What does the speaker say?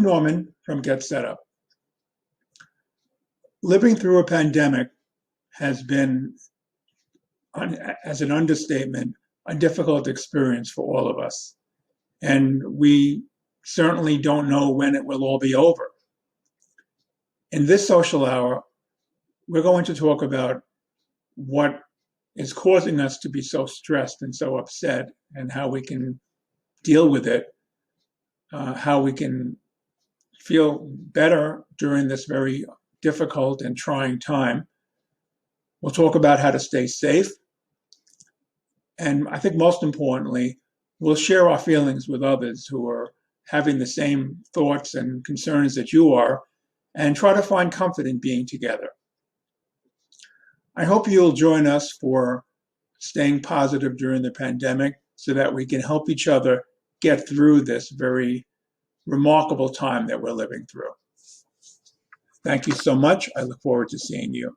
Norman from Get Set Up. Living through a pandemic has been, as an understatement, a difficult experience for all of us. And we certainly don't know when it will all be over. In this social hour, we're going to talk about what is causing us to be so stressed and so upset, and how we can deal with it, how we can feel better during this very difficult and trying time. We'll talk about how to stay safe. And I think most importantly, we'll share our feelings with others who are having the same thoughts and concerns that you are, and try to find comfort in being together. I hope you'll join us for staying positive during the pandemic so that we can help each other get through this very remarkable time that we're living through. Thank you so much. I look forward to seeing you.